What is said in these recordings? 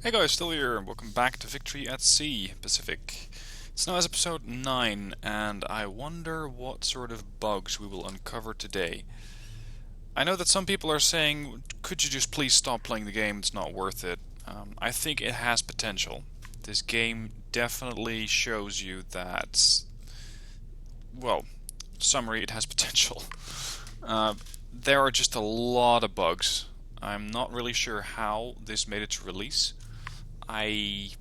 Hey guys, still here, and welcome back to Victory at Sea, Pacific. It's now episode 9, and I wonder what sort of bugs we will uncover today. I know that some people are saying, could you just please stop playing the game, it's not worth it. I think it has potential. This game definitely shows you that, well, summary, it has potential. There are just a lot of bugs. I'm not really sure how this made it to release. I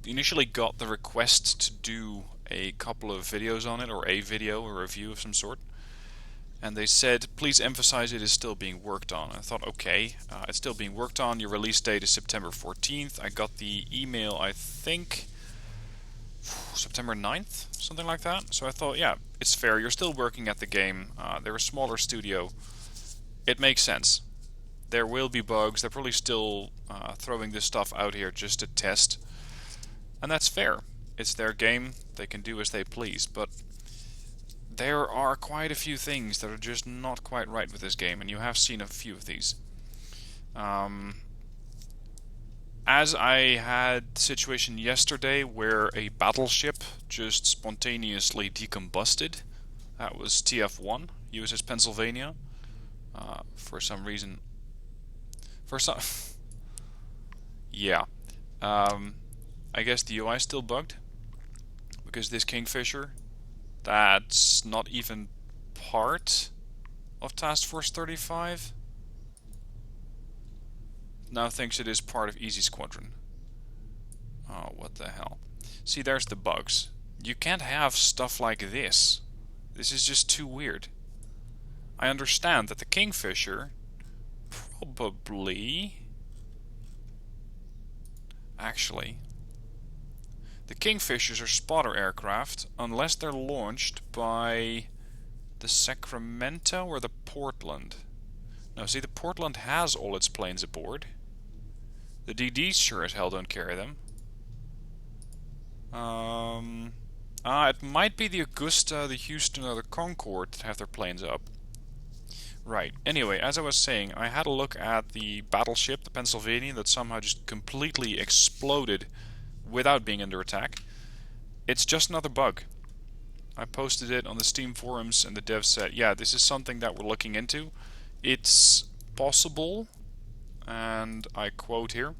initially got the request to do a couple of videos on it, or a video, a review of some sort. And they said, please emphasize it is still being worked on. I thought, okay, it's still being worked on. Your release date is September 14th. I got the email, I think, September 9th, something like that. So I thought, yeah, it's fair. You're still working at the game. They're a smaller studio. It makes sense. There will be bugs. They're probably still throwing this stuff out here just to test. And that's fair. It's their game. They can do as they please. But there are quite a few things that are just not quite right with this game. And you have seen a few of these. As I had the situation yesterday where a battleship just spontaneously decombusted. That was TF1, USS Pennsylvania. For some reason. For some. Yeah. I guess the UI is still bugged. Because this Kingfisher, that's not even part of Task Force 35, now thinks it is part of Easy Squadron. Oh, what the hell. See, there's the bugs. You can't have stuff like this. This is just too weird. I understand that the Kingfisher probably... Actually, the Kingfishers are spotter aircraft unless they're launched by the Sacramento or the Portland. No, see, the Portland has all its planes aboard. The DDs sure as hell don't carry them. It might be the Augusta, the Houston, or the Concorde that have their planes up. Right. Anyway, as I was saying, I had a look at the battleship, the Pennsylvania, that somehow just completely exploded without being under attack. It's just another bug. I posted it on the Steam forums, and the devs said, yeah, this is something that we're looking into. It's possible, and I quote here,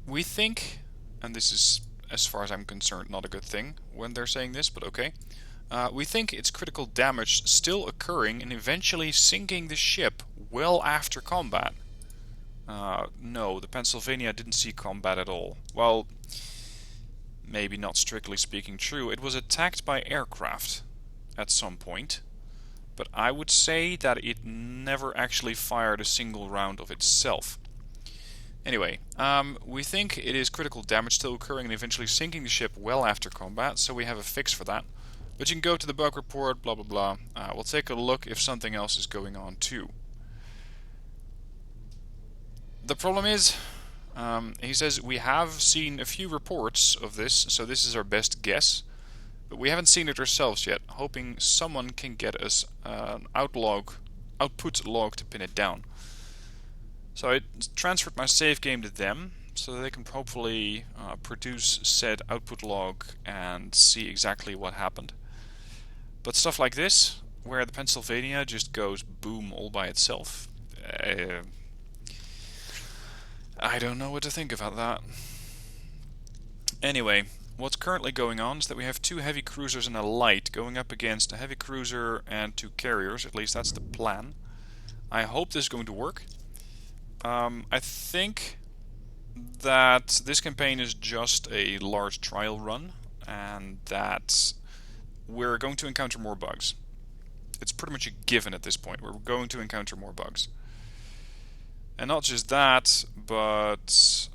we think, and this is, as far as I'm concerned, not a good thing when they're saying this, but okay. We think it's critical damage still occurring and eventually sinking the ship well after combat. No, the Pennsylvania didn't see combat at all. Well, maybe not strictly speaking true. It was attacked by aircraft at some point, but I would say that it never actually fired a single round of itself. Anyway, we think it is critical damage still occurring and eventually sinking the ship well after combat, so we have a fix for that. But you can go to the bug report, blah blah blah. We'll take a look if something else is going on too. The problem is, he says, we have seen a few reports of this, so this is our best guess. But we haven't seen it ourselves yet, hoping someone can get us an output log to pin it down. So I transferred my save game to them, so that they can hopefully produce said output log and see exactly what happened. But stuff like this, where the Pennsylvania just goes boom all by itself, I don't know what to think about that. Anyway, what's currently going on is that we have 2 heavy cruisers and a light going up against a heavy cruiser and 2 carriers, at least that's the plan. I hope this is going to work. I think that this campaign is just a large trial run, and that we're going to encounter more bugs. It's pretty much a given at this point. We're going to encounter more bugs. And not just that, but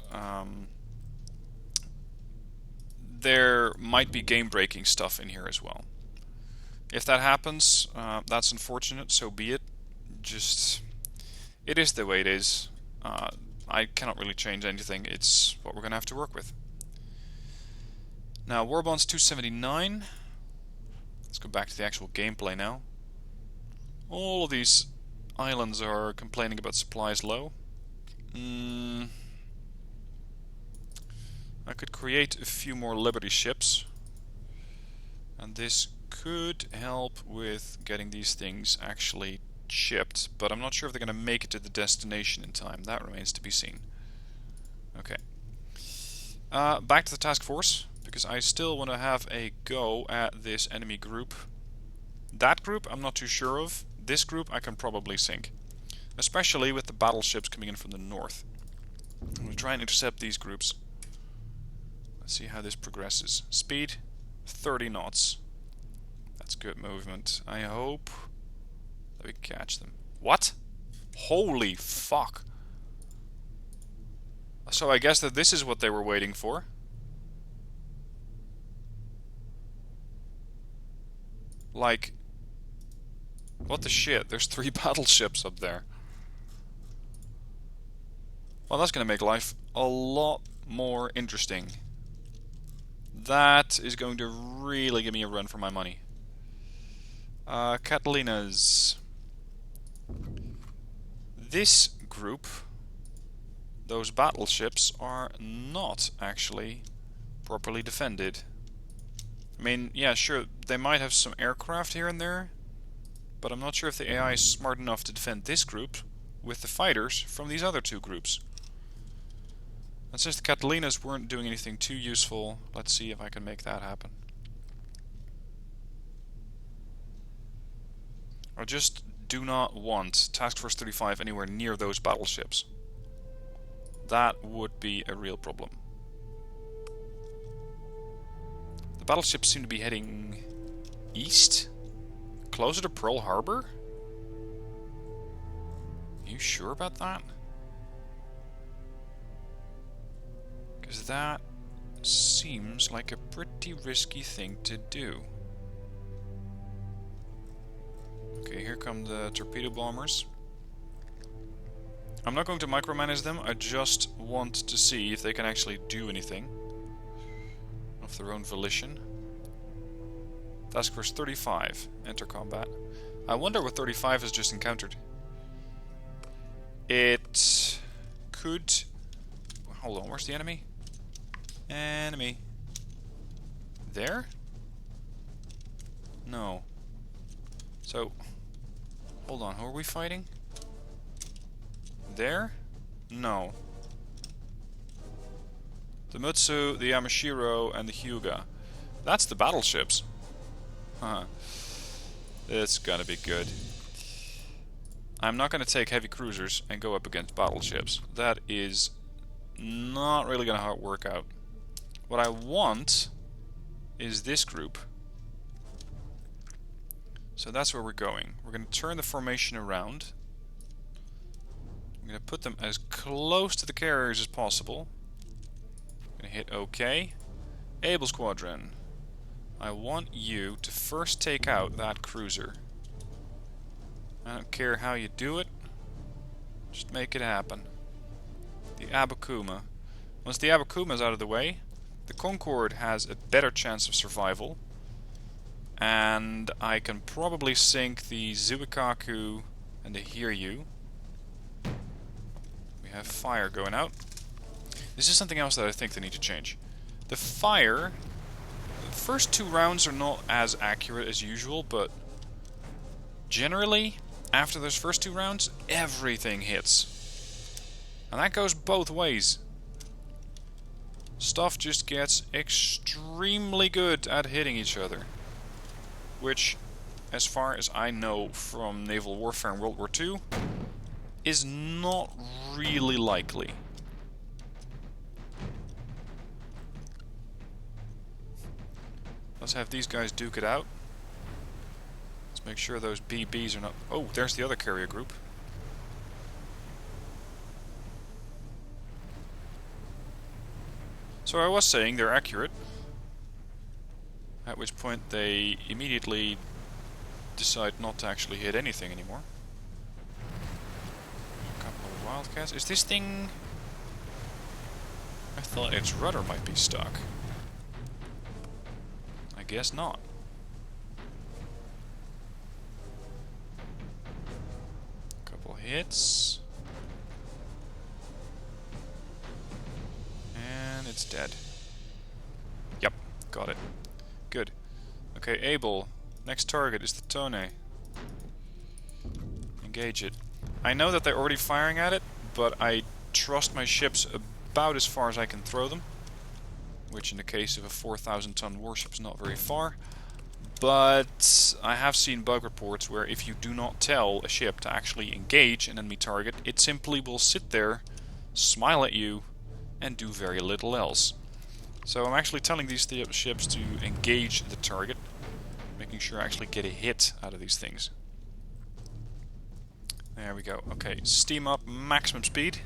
there might be game-breaking stuff in here as well. If that happens, that's unfortunate, so be it. Just, it is the way it is. I cannot really change anything. It's what we're going to have to work with. Now, Warbonds 279. Let's go back to the actual gameplay now. All of these islands are complaining about supplies low. could create a few more Liberty ships. And this could help with getting these things actually shipped, but I'm not sure if they're going to make it to the destination in time. That remains to be seen. Okay. Back to the task force, because I still want to have a go at this enemy group. That group I'm not too sure of. This group I can probably sink. Especially with the battleships coming in from the north. I'm going to try and intercept these groups. Let's see how this progresses. Speed, 30 knots. That's good movement. I hope that we catch them. What? Holy fuck. So I guess that this is what they were waiting for. Like, what the shit? There's 3 battleships up there. Well, that's going to make life a lot more interesting. That is going to really give me a run for my money. Catalinas. This group, those battleships, are not actually properly defended. I mean, yeah, sure, they might have some aircraft here and there, but I'm not sure if the AI is smart enough to defend this group with the fighters from these other 2 groups. And since the Catalinas weren't doing anything too useful, let's see if I can make that happen. I just do not want Task Force 35 anywhere near those battleships. That would be a real problem. The battleships seem to be heading east? Closer to Pearl Harbor? Are you sure about that? Because that seems like a pretty risky thing to do. Okay, here come the torpedo bombers. I'm not going to micromanage them, I just want to see if they can actually do anything of their own volition. Task Force 35, enter combat. I wonder what 35 has just encountered. It could... Hold on, where's the enemy? Enemy. There? No. So, hold on, who are we fighting? There? No. The Mutsu, the Yamashiro, and the Hyuga. That's the battleships. Huh. It's gonna be good. I'm not gonna take heavy cruisers and go up against battleships. That is not really gonna work out. What I want is this group. So that's where we're going. We're going to turn the formation around. I'm going to put them as close to the carriers as possible. I'm going to hit OK. Able Squadron. I want you to first take out that cruiser. I don't care how you do it. Just make it happen. The Abakuma. Once the Abakuma is out of the way, the Concorde has a better chance of survival. And I can probably sink the Zuikaku and the Hiryu. We have fire going out. This is something else that I think they need to change. The fire... The first 2 rounds are not as accurate as usual, but... generally, after those first 2 rounds, everything hits. And that goes both ways. Stuff just gets extremely good at hitting each other. Which, as far as I know from naval warfare in World War II, is not really likely. Let's have these guys duke it out. Let's make sure those BBs are not... Oh, there's the other carrier group. So I was saying they're accurate. At which point they immediately decide not to actually hit anything anymore. A couple of Wildcats. Is this thing... I thought its rudder might be stuck. I guess not. Couple hits. And it's dead. Got it. Good. Okay, Able. Next target is the Tone. Engage it. I know that they're already firing at it, but I trust my ships about as far as I can throw them. Which in the case of a 4,000-ton warship is not very far. But I have seen bug reports where if you do not tell a ship to actually engage an enemy target, it simply will sit there, smile at you, and do very little else. So I'm actually telling these ships to engage the target, making sure I actually get a hit out of these things. There we go. Okay, steam up, maximum speed.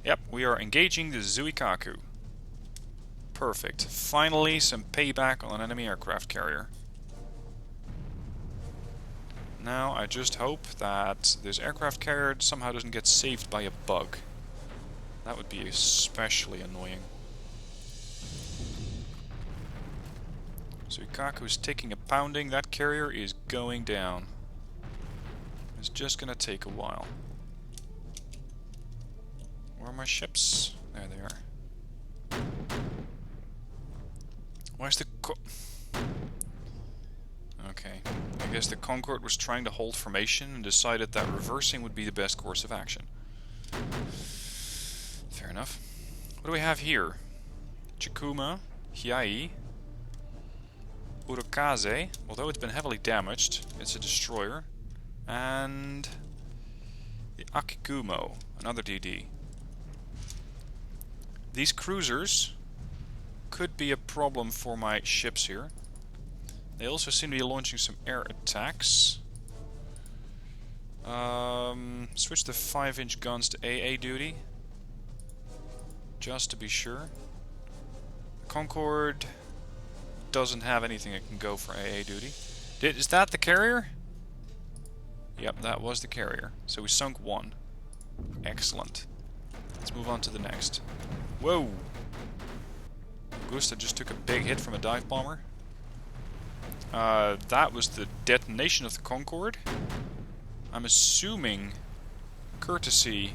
Yep, we are engaging the Zuikaku. Perfect. Finally, some payback on an enemy aircraft carrier. Now, I just hope that this aircraft carrier somehow doesn't get saved by a bug. That would be especially annoying. Zuikaku is taking a pounding. That carrier is going down. It's just gonna take a while. Where are my ships? There they are. Where's the Okay, I guess the Concorde was trying to hold formation and decided that reversing would be the best course of action. Fair enough. What do we have here? Chikuma, Hiai, Urokaze, although it's been heavily damaged, it's a destroyer, and the Akigumo, another DD. These cruisers could be a problem for my ships here. They also seem to be launching some air attacks. Switch the 5-inch guns to AA duty, just to be sure. The Concorde doesn't have anything that can go for AA duty. Is that the carrier? Yep, that was the carrier. So we sunk one. Excellent. Let's move on to the next. Whoa! Augusta just took a big hit from a dive bomber. That was the detonation of the Concorde. I'm assuming courtesy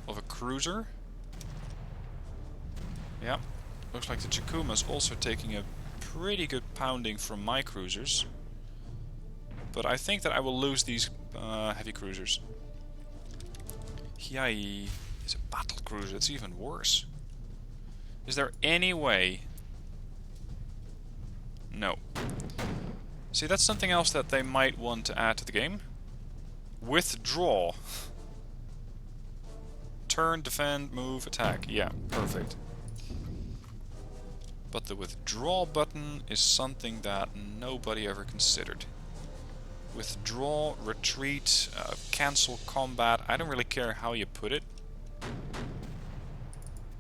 of a cruiser. Yep. Looks like the Chikuma's also taking a pretty good pounding from my cruisers. But I think that I will lose these heavy cruisers. Hiai is a battle cruiser. It's even worse. Is there any way? No. See, that's something else that they might want to add to the game. Withdraw. Turn, defend, move, attack. Yeah, perfect. But the withdraw button is something that nobody ever considered. Withdraw, retreat, cancel combat. I don't really care how you put it.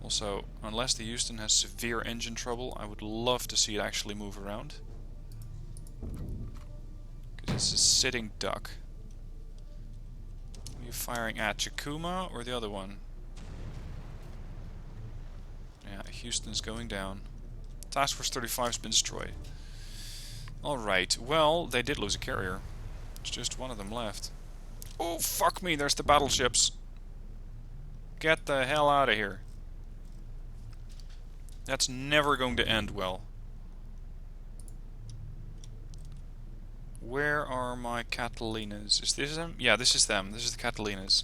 Also, unless the Houston has severe engine trouble, I would love to see it actually move around. Because it's a sitting duck. Are you firing at Chikuma or the other one? Yeah, Houston's going down. Task Force 35 has been destroyed. Alright, well, they did lose a carrier. It's just one of them left. Oh, fuck me, there's the battleships. Get the hell out of here. That's never going to end well. Where are my Catalinas? Is this them? Yeah, this is them. This is the Catalinas.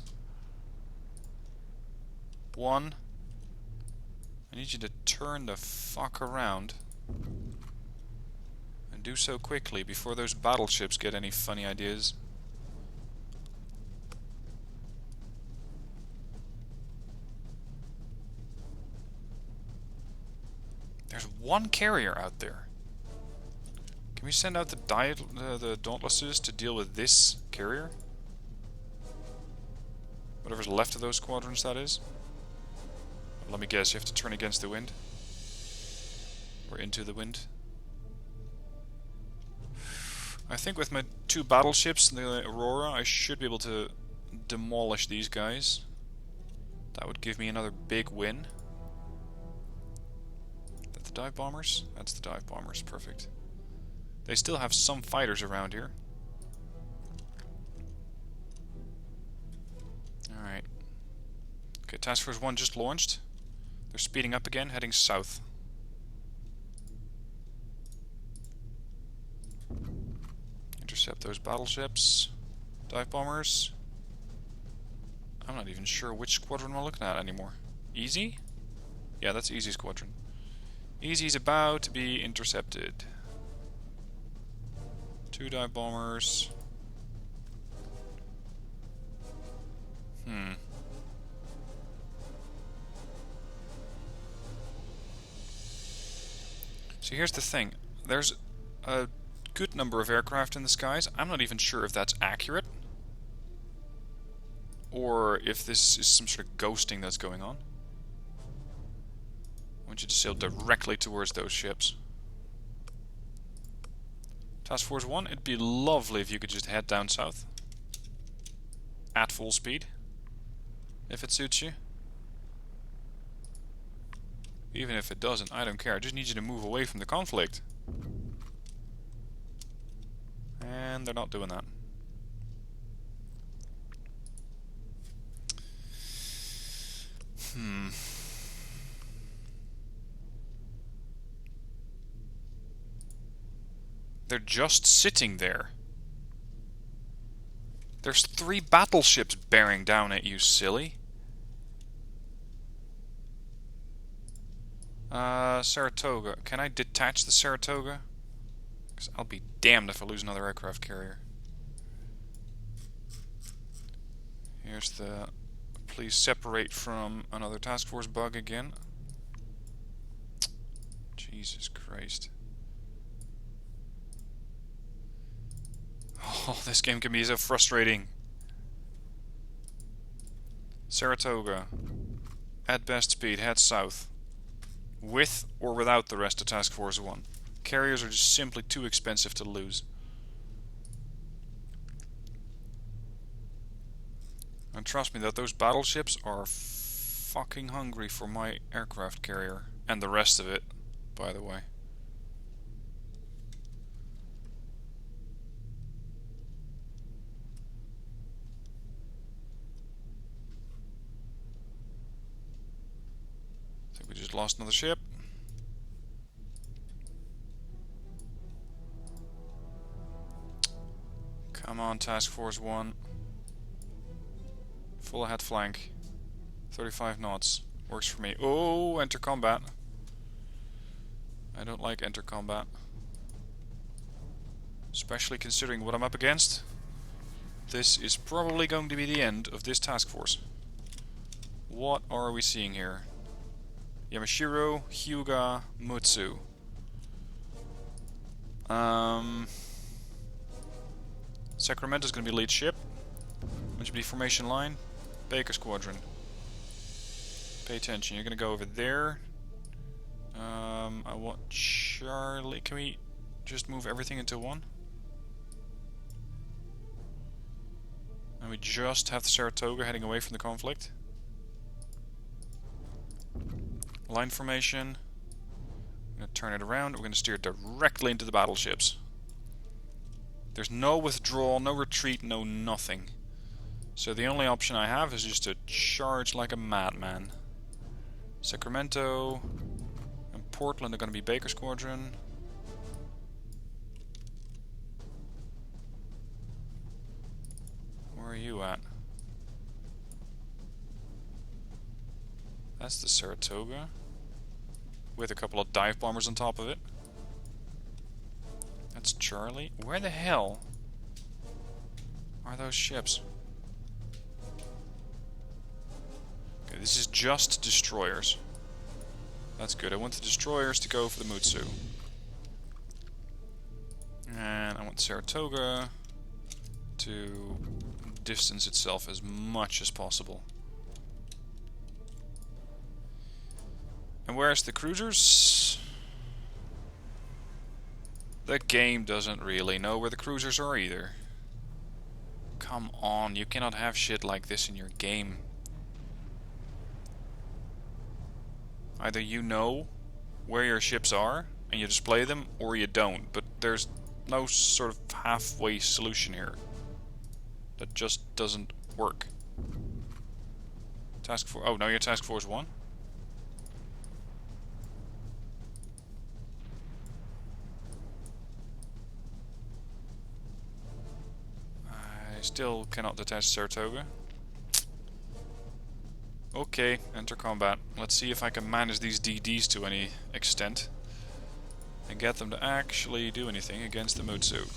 One. I need you to turn the fuck around. And do so quickly before those battleships get any funny ideas. There's one carrier out there. Can we send out the Dauntlesses to deal with this carrier? Whatever's left of those squadrons, that is. Let me guess, you have to turn against the wind? Or into the wind? I think with my two battleships, the Aurora, I should be able to demolish these guys. That would give me another big win. Is that the dive bombers? That's the dive bombers, perfect. They still have some fighters around here. Alright. Okay, Task Force 1 just launched. They're speeding up again, heading south. Intercept those battleships. Dive bombers. I'm not even sure which squadron we're looking at anymore. Easy? Yeah, that's Easy Squadron. Easy's about to be intercepted. 2 dive bombers. So here's the thing. There's a good number of aircraft in the skies. I'm not even sure if that's accurate. Or if this is some sort of ghosting that's going on. I want you to sail directly towards those ships. Task Force 1, it'd be lovely if you could just head down south. At full speed. If it suits you. Even if it doesn't, I don't care. I just need you to move away from the conflict. And they're not doing that. They're just sitting there. There's 3 battleships bearing down at you, silly. Saratoga. Can I detach the Saratoga? Because I'll be damned if I lose another aircraft carrier. Here's the... Please separate from another task force bug again. Jesus Christ. Oh, this game can be so frustrating. Saratoga. At best speed, head south. With or without the rest of Task Force 1. Carriers are just simply too expensive to lose. And trust me that those battleships are fucking hungry for my aircraft carrier. And the rest of it, by the way. I think we just lost another ship. Come on, Task Force 1. Full ahead flank. 35 knots. Works for me. Oh, enter combat. I don't like enter combat. Especially considering what I'm up against. This is probably going to be the end of this task force. What are we seeing here? Yamashiro, Hyuga, Mutsu. Sacramento's going to be lead ship. Which should be formation line. Baker Squadron. Pay attention, you're going to go over there. I want Charlie. Can we just move everything into one? And we just have the Saratoga heading away from the conflict. Line formation. I'm going to turn it around. We're going to steer directly into the battleships. There's no withdrawal, no retreat, no nothing. So the only option I have is just to charge like a madman. Sacramento and Portland are going to be Baker Squadron. Where are you at? That's the Saratoga. With a couple of dive bombers on top of it. That's Charlie. Where the hell are those ships? Okay, this is just destroyers. That's good. I want the destroyers to go for the Mutsu. And I want Saratoga to distance itself as much as possible. And where's the cruisers? The game doesn't really know where the cruisers are either. Come on, you cannot have shit like this in your game. Either you know where your ships are and you display them, or you don't. But there's no sort of halfway solution here. That just doesn't work. Task Force... Oh, no, you're Task Force 1? Still cannot detach Saratoga. Okay, enter combat. Let's see if I can manage these DDs to any extent and get them to actually do anything against the Mutsu.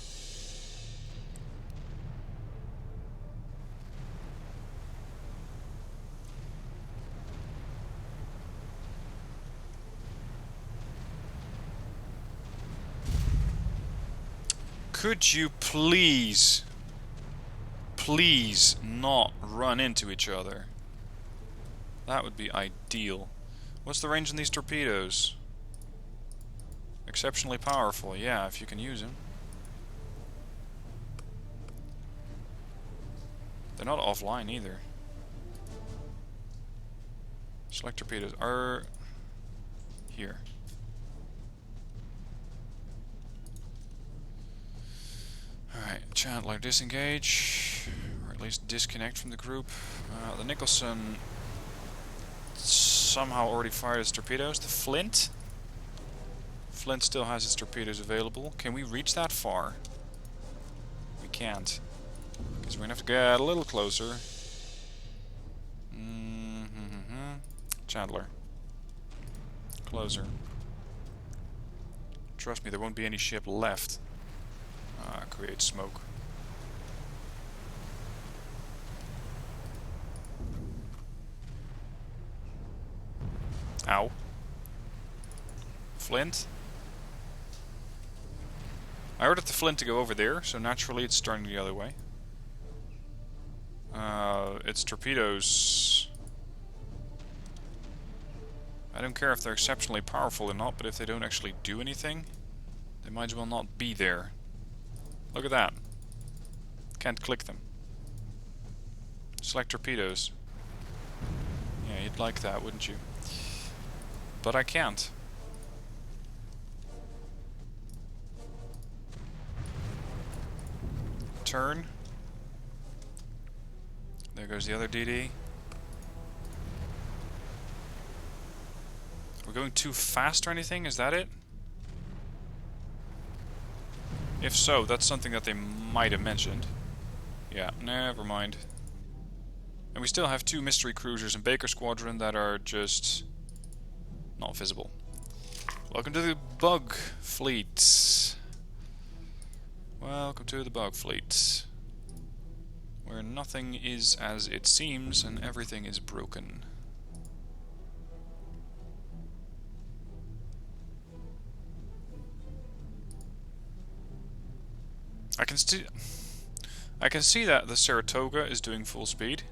Could you please not run into each other? That would be ideal. What's the range on these torpedoes? Exceptionally powerful, yeah, if you can use them. They're not offline either. Select torpedoes are here. Alright, Chandler, disengage, or at least disconnect from the group. The Nicholson somehow already fired its torpedoes. The Flint still has its torpedoes available. Can we reach that far? We can't, because we're gonna have to get a little closer. Chandler, closer. Trust me, there won't be any ship left. Create smoke. Ow. Flint. I ordered the Flint to go over there, so naturally it's turning the other way. Its torpedoes... I don't care if they're exceptionally powerful or not, but if they don't actually do anything, they might as well not be there. Look at that. Can't click them. Select torpedoes. Yeah, you'd like that, wouldn't you? But I can't. Turn. There goes the other DD. We're going too fast or anything? Is that it? If so, that's something that they might have mentioned. Yeah, never mind. And we still have 2 mystery cruisers in Baker Squadron that are just not visible. Welcome to the Bug Fleet. Welcome to the Bug Fleet. Where nothing is as it seems and everything is broken. I can see that the Saratoga is doing full speed.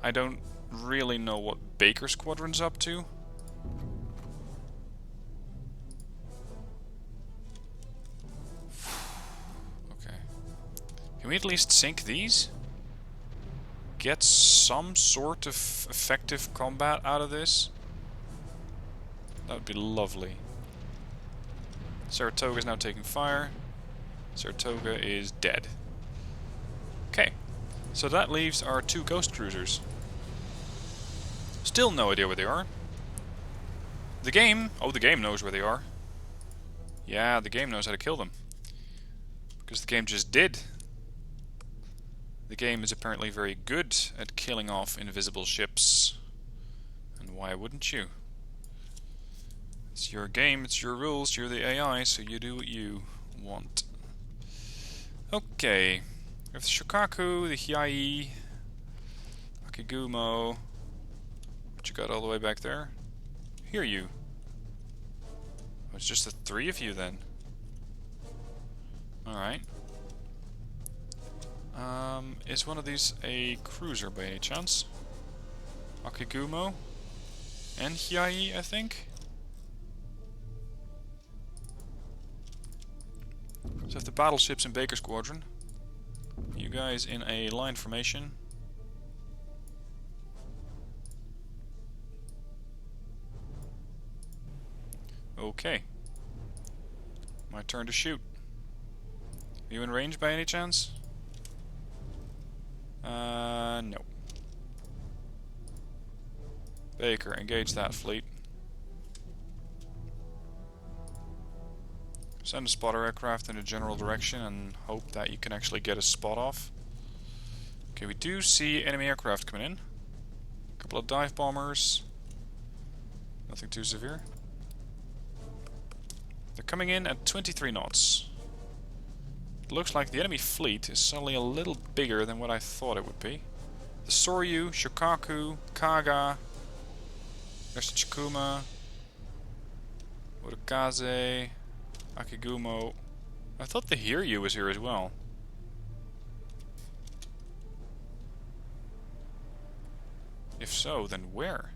I don't really know what Baker Squadron's up to. Okay. Can we at least sink these? Get some sort of effective combat out of this? That would be lovely. Saratoga is now taking fire. Saratoga is dead. Okay, so that leaves our 2 ghost cruisers. Still no idea where they are. The game knows where they are. Yeah, the game knows how to kill them. Because the game just did. The game is apparently very good at killing off invisible ships. And why wouldn't you? It's your game, it's your rules, you're the AI, so you do what you want. Okay, we have the Shokaku, the Hyai, Akigumo. What you got all the way back there? Hear you. Oh, it's just the 3 of you then. Alright. Is one of these a cruiser by any chance? Akigumo and Hyai, I think? So if the battleships in Baker Squadron, you guys in a line formation. Okay. My turn to shoot. Are you in range by any chance? No. Baker, engage that fleet. Send a spotter aircraft in a general direction and hope that you can actually get a spot off. Okay, we do see enemy aircraft coming in. A couple of dive bombers. Nothing too severe. They're coming in at 23 knots. It looks like the enemy fleet is suddenly a little bigger than what I thought it would be. The Soryu, Shokaku, Kaga. There's the Chikuma. Urikaze. Akigumo. I thought the Hiryu was here as well. If so, then where?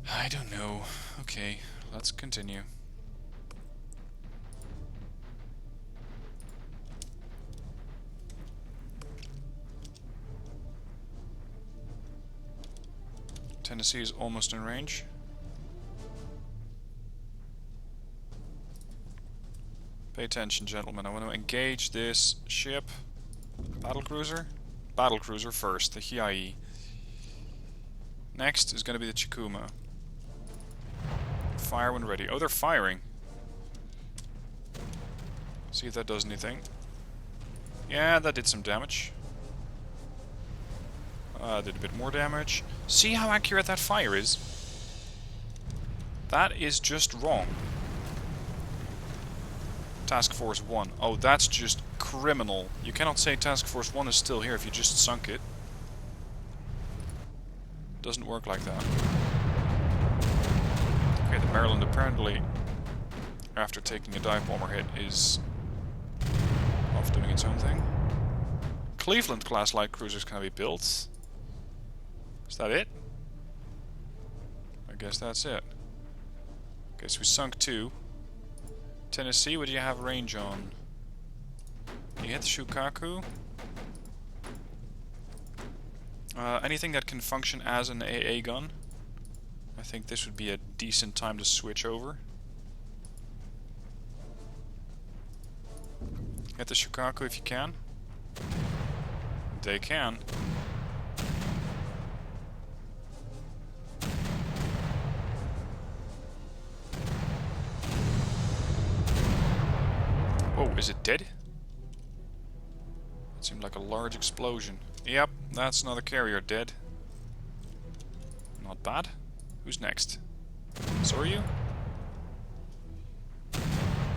I don't know. Okay, let's continue. Tennessee is almost in range. Pay attention, gentlemen. I want to engage this ship. Battlecruiser? Battlecruiser first, the Hiei. Next is going to be the Chikuma. Fire when ready. Oh, they're firing. See if that does anything. Yeah, that did some damage. Did a bit more damage. See how accurate that fire is? That is just wrong. Task Force 1. Oh, that's just criminal. You cannot say Task Force 1 is still here if you just sunk it. Doesn't work like that. Okay, the Maryland apparently, after taking a dive bomber hit, is off doing its own thing. Cleveland class light cruisers can be built. Is that it? I guess that's it. Okay, so we sunk 2. Tennessee, what do you have range on? Can you hit the Shukaku? Anything that can function as an AA gun. I think this would be a decent time to switch over. Hit the Shukaku if you can. They can. Oh, is it dead? It seemed like a large explosion. Yep, that's another carrier dead. Not bad. Who's next? So are you?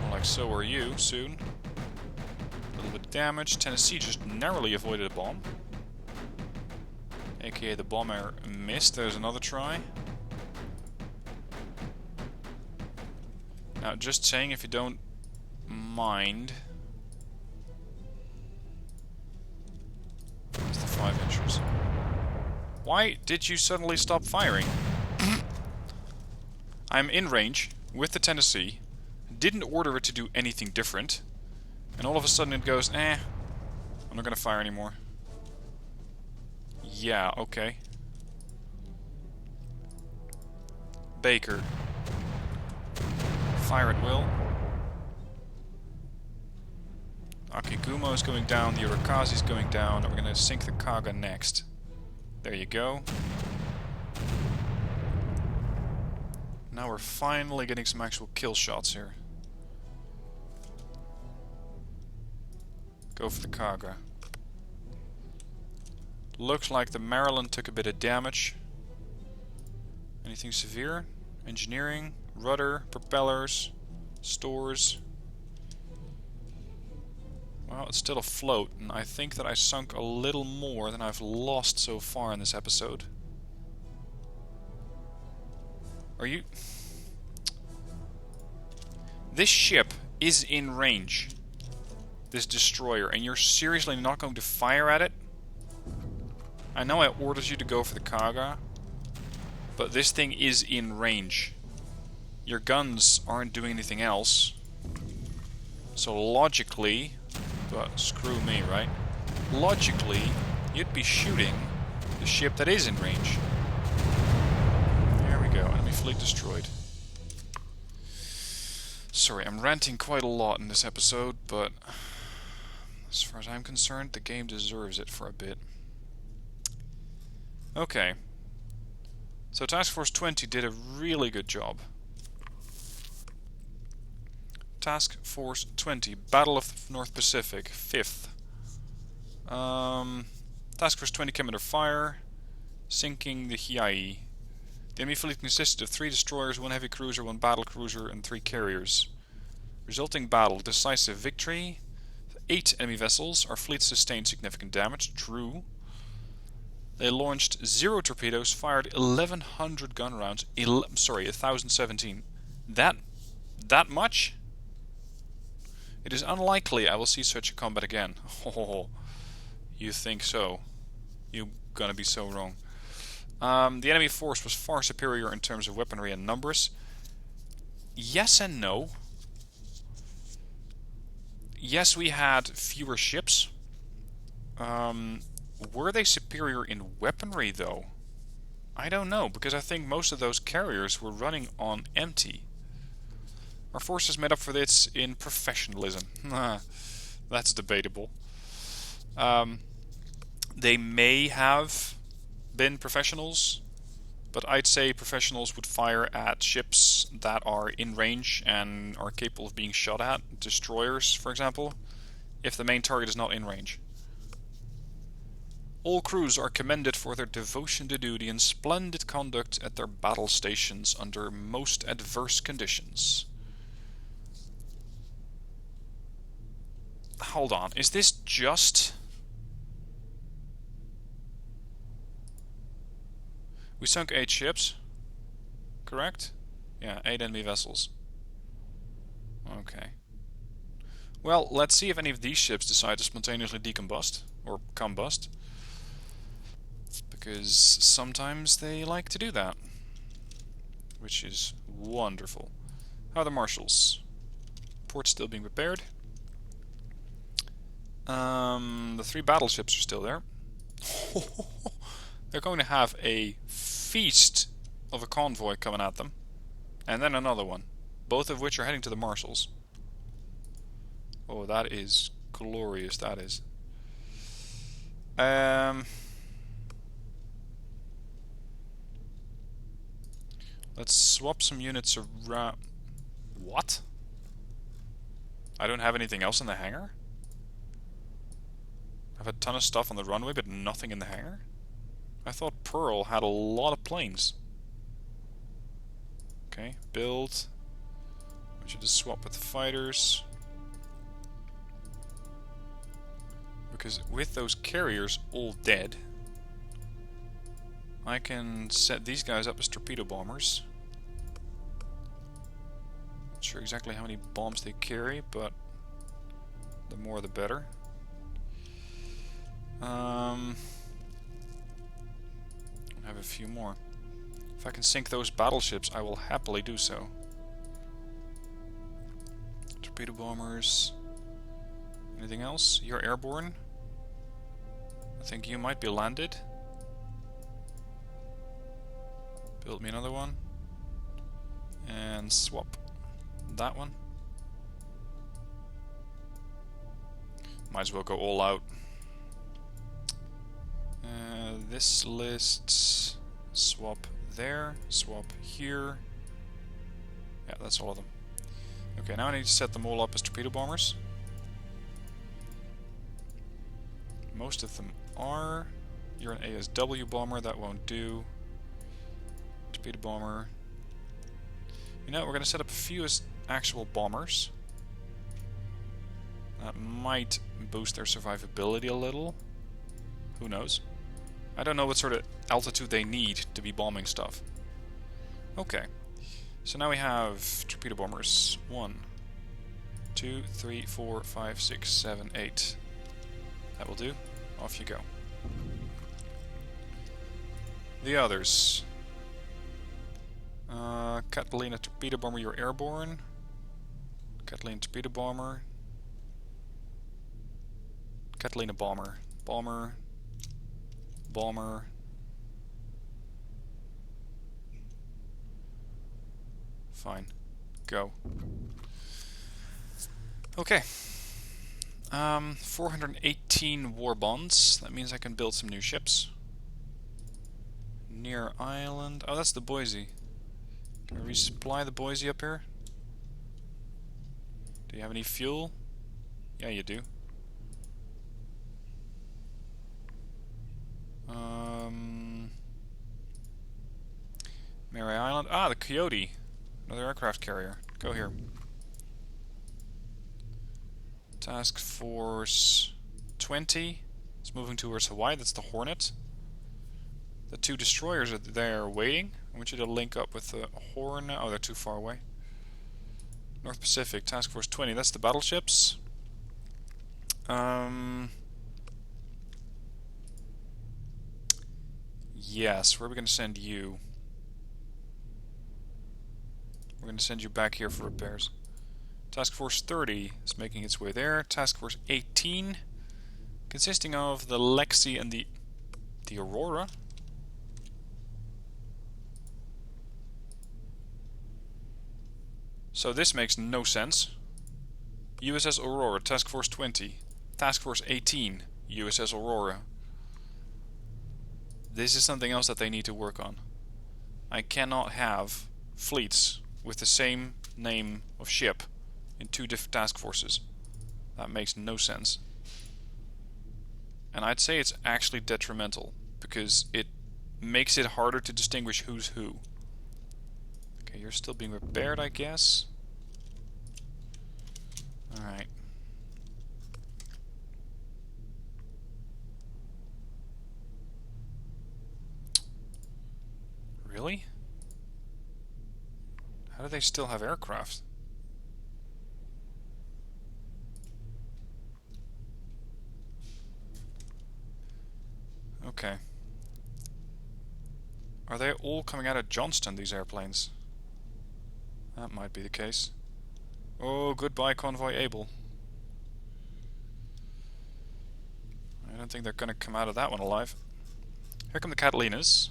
More like so are you, soon. A little bit of damage. Tennessee just narrowly avoided a bomb. AKA the bomber missed. There's another try. Now, just saying, if you don't mind. That's the 5 inches. Why did you suddenly stop firing? I'm in range with the Tennessee. Didn't order it to do anything different. And all of a sudden it goes, I'm not gonna fire anymore. Yeah, okay. Baker. Fire at will. Akigumo is going down, the Urikaze is going down, and we're going to sink the Kaga next. There you go. Now we're finally getting some actual kill shots here. Go for the Kaga. Looks like the Maryland took a bit of damage. Anything severe? Engineering, rudder, propellers, stores. Well, it's still afloat, and I think that I sunk a little more than I've lost so far in this episode. Are you... This ship is in range. This destroyer, and you're seriously not going to fire at it? I know I ordered you to go for the Kaga, but this thing is in range. Your guns aren't doing anything else. So logically... But screw me, right? Logically, you'd be shooting the ship that is in range. There we go, enemy fleet destroyed. Sorry, I'm ranting quite a lot in this episode, but as far as I'm concerned, the game deserves it for a bit. Okay. So Task Force 20 did a really good job. Task Force 20, Battle of the North Pacific, 5th. Task Force 20 came under fire, sinking the Hawaii. The enemy fleet consisted of 3 destroyers, 1 heavy cruiser, 1 battle cruiser, and 3 carriers. Resulting battle, decisive victory. 8 enemy vessels. Our fleet sustained significant damage. True. They launched 0 torpedoes, fired 1,100 gun rounds. 1,017. That much? It is unlikely I will see such a combat again. Oh, you think so? You're gonna be so wrong. The enemy force was far superior in terms of weaponry and numbers. Yes and no. Yes, we had fewer ships. Were they superior in weaponry, though? I don't know, because I think most of those carriers were running on empty. Our forces made up for this in professionalism. That's debatable. They may have been professionals, but I'd say professionals would fire at ships that are in range and are capable of being shot at. Destroyers, for example, if the main target is not in range. All crews are commended for their devotion to duty and splendid conduct at their battle stations under most adverse conditions. Hold on, is this just... We sunk 8 ships, correct? Yeah, 8 enemy vessels. Okay. Well, let's see if any of these ships decide to spontaneously decombust, or combust. Because sometimes they like to do that. Which is wonderful. How are the marshals? Port's still being repaired. The 3 battleships are still there. They're going to have a feast of a convoy coming at them. And then another one. Both of which are heading to the marshals. Oh, that is glorious, that is. Let's swap some units around. What? I don't have anything else in the hangar? I have a ton of stuff on the runway, but nothing in the hangar? I thought Pearl had a lot of planes. Okay, build. We should just swap with the fighters. Because with those carriers all dead, I can set these guys up as torpedo bombers. Not sure exactly how many bombs they carry, but the more the better. I have a few more. If I can sink those battleships, I will happily do so. Torpedo bombers. Anything else? You're airborne. I think you might be landed. Build me another one. And swap that one. Might as well go all out. This list, swap there, swap here. Yeah, that's all of them. Okay, now I need to set them all up as torpedo bombers. Most of them are. You're an ASW bomber, that won't do. Torpedo bomber. You know, we're going to set up a few as actual bombers. That might boost their survivability a little. Who knows? I don't know what sort of altitude they need to be bombing stuff. Okay. So now we have torpedo bombers. 1, 2, 3, 4, 5, 6, 7, 8. That will do. Off you go. The others. Catalina torpedo bomber, you're airborne. Catalina torpedo bomber. Catalina bomber. Bomber. Bomber. Fine. Go. Okay. 418 war bonds. That means I can build some new ships. Near island. Oh, that's the Boise. Can I resupply the Boise up here? Do you have any fuel? Yeah, you do. Mary Island. Ah, the Coyote. Another aircraft carrier. Go here. Task Force 20. It's moving towards Hawaii. That's the Hornet. The two destroyers are there waiting. I want you to link up with the Hornet. Oh, they're too far away. North Pacific. Task Force 20. That's the battleships. Yes, where are we going to send you? We're going to send you back here for repairs. Task Force 30 is making its way there. Task Force 18, consisting of the Lexi and the Aurora. So this makes no sense. USS Aurora, Task Force 20. Task Force 18, USS Aurora. This is something else that they need to work on. I cannot have fleets with the same name of ship in two different task forces. That makes no sense. And I'd say it's actually detrimental, because it makes it harder to distinguish who's who. Okay, you're still being repaired, I guess. Alright. Really? How do they still have aircraft? Okay. Are they all coming out of Johnston, these airplanes? That might be the case. Oh, goodbye, Convoy Able. I don't think they're going to come out of that one alive. Here come the Catalinas.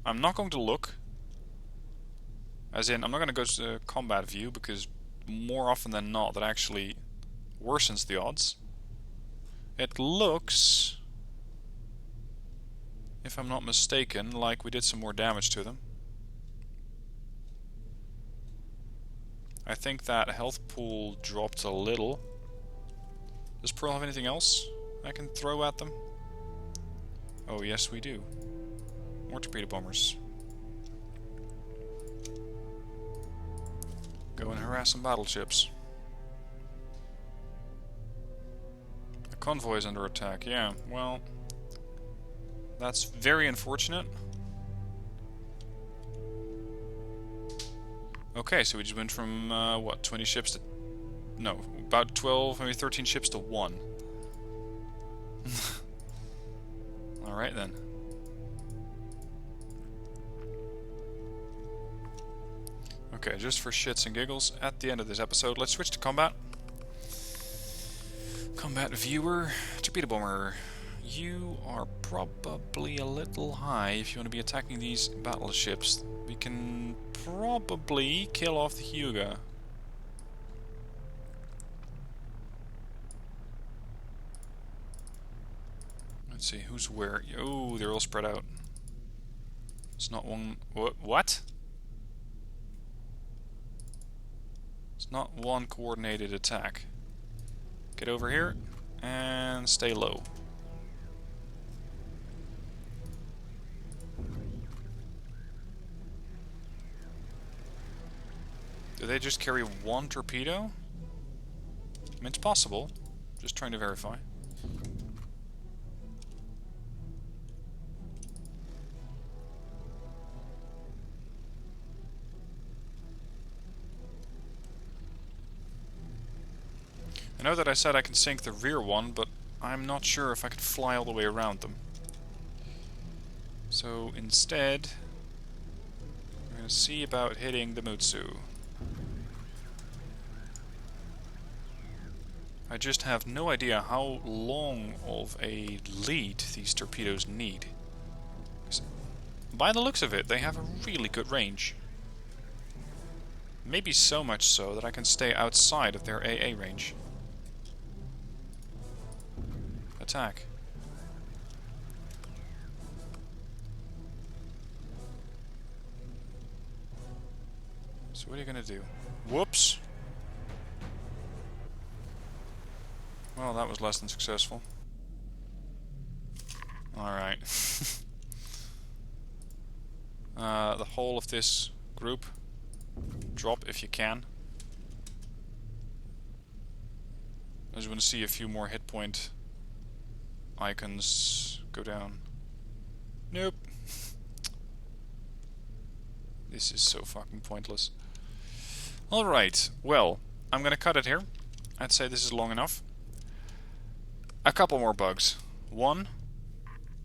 I'm not going to look. As in, I'm not going to go to combat view, because more often than not, that actually worsens the odds. It looks, if I'm not mistaken, like we did some more damage to them. I think that health pool dropped a little. Does Pearl have anything else I can throw at them? Oh, yes, we do. More torpedo bombers. Go and harass some battleships. The convoy is under attack. Yeah, well, that's very unfortunate. Okay, so we just went from, what, 20 ships to... No, about 12, maybe 13 ships to 1. Alright then. Okay, just for shits and giggles, at the end of this episode, let's switch to combat. Combat viewer, torpedo bomber. You are probably a little high if you want to be attacking these battleships. We can probably kill off the Hyuga. Let's see, who's where? Oh, they're all spread out. It's not one... What? It's not one coordinated attack. Get over here and stay low. Do they just carry one torpedo? I mean, it's possible. Just trying to verify. I know that I said I can sink the rear one, but I'm not sure if I could fly all the way around them. So instead, we're going to see about hitting the Mutsu. I just have no idea how long of a lead these torpedoes need. By the looks of it, they have a really good range. Maybe so much so that I can stay outside of their AA range. Attack. So what are you gonna do? Whoops! Well, that was less than successful. Alright. The whole of this group, drop if you can. I just want to see a few more hit point icons go down. Nope. This is so fucking pointless. Alright, well, I'm gonna cut it here. I'd say this is long enough. A couple more bugs. 1.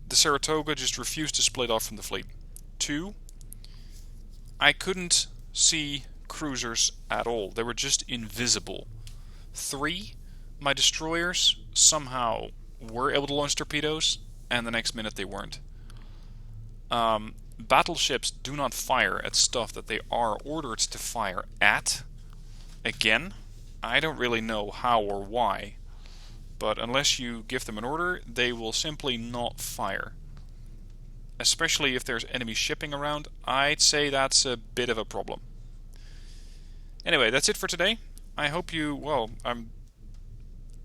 The Saratoga just refused to split off from the fleet. 2. I couldn't see cruisers at all. They were just invisible. 3. My destroyers somehow were able to launch torpedoes, and the next minute they weren't. Battleships do not fire at stuff that they are ordered to fire at. Again, I don't really know how or why, but unless you give them an order, they will simply not fire. Especially if there's enemy shipping around, I'd say that's a bit of a problem. Anyway, that's it for today. I hope you, well, I'm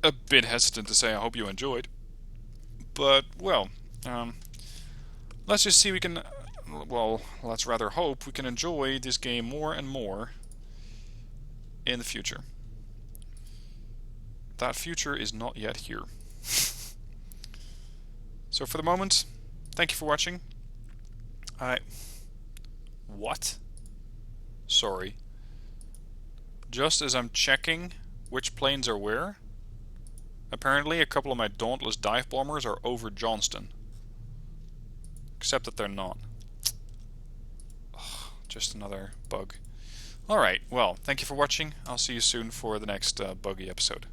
a bit hesitant to say I hope you enjoyed. But, well, let's just see we can, well, let's rather hope we can enjoy this game more and more in the future. That future is not yet here. So for the moment, thank you for watching. What? Sorry. Just as I'm checking which planes are where, apparently a couple of my Dauntless dive bombers are over Johnston. Except that they're not. Ugh, just another bug. Alright, well, thank you for watching. I'll see you soon for the next buggy episode.